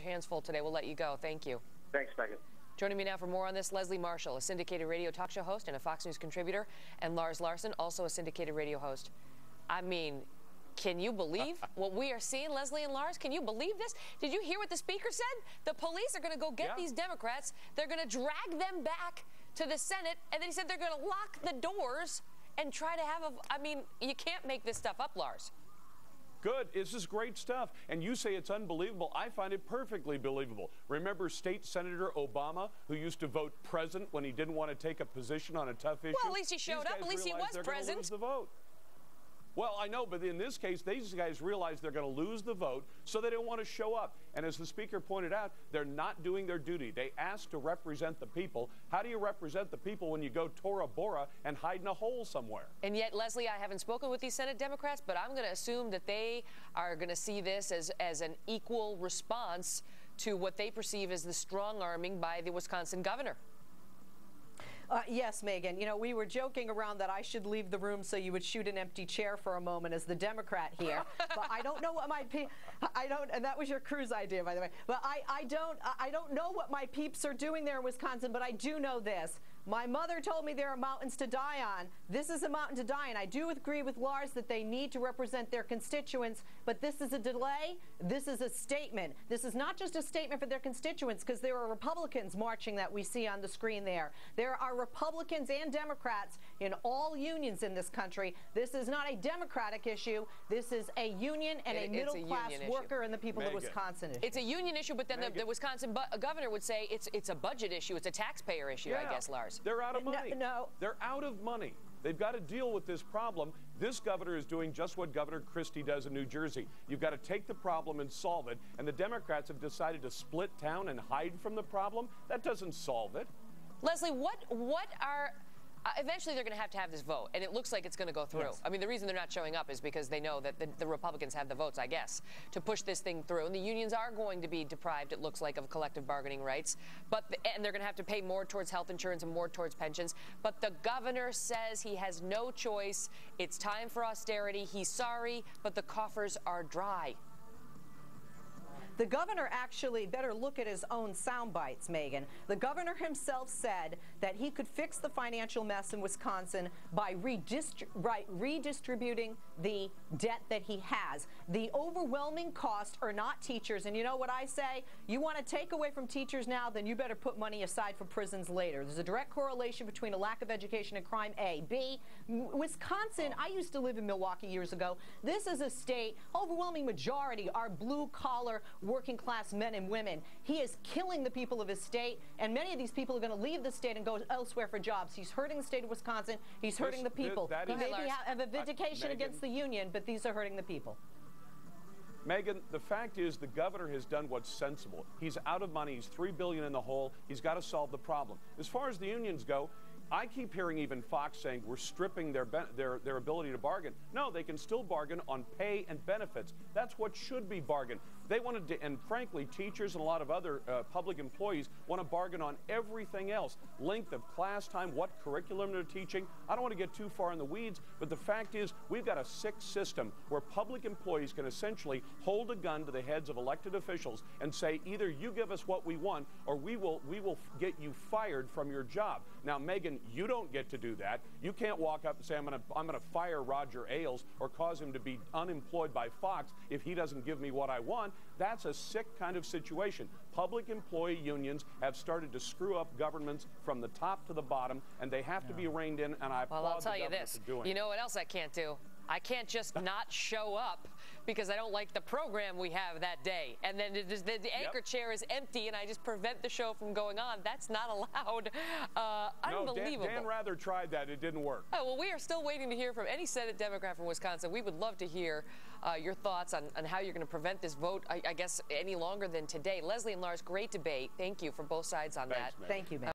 hands full today. We'll let you go. Thank you. Thanks, Megan. Joining me now for more on this, Leslie Marshall, a syndicated radio talk show host and a Fox News contributor, and Lars Larson, also a syndicated radio host. I mean, can you believe what we are seeing, Leslie and Lars? Can you believe this? Did you hear what the speaker said? The police are going to go get these Democrats. They're going to drag them back to the Senate, and then he said they're going to lock the doors and try to have I mean, you can't make this stuff up, Lars. Good. This is great stuff. And you say it's unbelievable. I find it perfectly believable. Remember State Senator Obama, who used to vote present when he didn't want to take a position on a tough issue? Well, at least he showed up. At least he was present. Lose the vote. Well, I know, but in this case, these guys realize they're going to lose the vote, so they don't want to show up. And as the speaker pointed out, they're not doing their duty. They asked to represent the people. How do you represent the people when you go Tora Bora and hide in a hole somewhere? And yet, Leslie, I haven't spoken with these Senate Democrats, but I'm going to assume that they are going to see this as an equal response to what they perceive as the strong-arming by the Wisconsin governor. Yes, Megan. You know, we were joking around that I should leave the room so you would shoot an empty chair for a moment as the Democrat here. But I don't know what and that was your cruise idea, by the way. But I don't know what my peeps are doing there in Wisconsin, but I do know this. My mother told me there are mountains to die on. This is a mountain to die on. I do agree with Lars that they need to represent their constituents, but this is a delay. This is a statement. This is not just a statement for their constituents, because there are Republicans marching that we see on the screen there. There are Republicans and Democrats in all unions in this country. This is not a Democratic issue. This is a union and a middle-class worker and the people of Wisconsin issue. It's a union issue, but then the Wisconsin governor would say it's a budget issue. It's a taxpayer issue, I guess, Lars. They're out of money. No. They're out of money. They've got to deal with this problem. This governor is doing just what Governor Christie does in New Jersey. You've got to take the problem and solve it. And the Democrats have decided to split town and hide from the problem. That doesn't solve it. Leslie, what are... eventually, they're going to have this vote, and it looks like it's going to go through. Yes. I mean, the reason they're not showing up is because they know that the Republicans have the votes, I guess, to push this thing through. And the unions are going to be deprived, it looks like, of collective bargaining rights. And they're going to have to pay more towards health insurance and more towards pensions. But the governor says he has no choice. It's time for austerity. He's sorry, but the coffers are dry. The governor actually better look at his own sound bites, Megan. The governor himself said that he could fix the financial mess in Wisconsin by redistributing the debt that he has. The overwhelming cost are not teachers. And you know what I say? You want to take away from teachers now, then you better put money aside for prisons later. There's a direct correlation between a lack of education and crime, A. B, Wisconsin, I used to live in Milwaukee years ago. This is a state, overwhelming majority are blue-collar working class men and women. He is killing the people of his state, and many of these people are going to leave the state and go elsewhere for jobs. He's hurting the state of Wisconsin. He's hurting the people. He maybe have a vindication against the union, but these are hurting the people. Megan, the fact is the governor has done what's sensible. He's out of money. He's $3 billion in the hole. He's got to solve the problem. As far as the unions go, I keep hearing even Fox saying we're stripping their ability to bargain. No, they can still bargain on pay and benefits. That's what should be bargained. They wanted to, and frankly, teachers and a lot of other public employees want to bargain on everything else. Length of class time, what curriculum they're teaching. I don't want to get too far in the weeds, but the fact is we've got a sick system where public employees can essentially hold a gun to the heads of elected officials and say either you give us what we want or we will get you fired from your job. Now, Megan, you don't get to do that. You can't walk up and say I'm going to fire Roger Ailes or cause him to be unemployed by Fox if he doesn't give me what I want. That's a sick kind of situation. Public employee unions have started to screw up governments from the top to the bottom, and they have to be reined in, and I applaud the government for doing it. You know what else I can't do? I can't just not show up because I don't like the program we have that day. And then the anchor chair is empty and I just prevent the show from going on. That's not allowed. Unbelievable. No, Dan Rather tried that. It didn't work. Oh, well, we are still waiting to hear from any Senate Democrat from Wisconsin. We would love to hear your thoughts on how you're going to prevent this vote, I guess, any longer than today. Leslie and Lars, great debate. Thank you for both sides on that. Thank you, man.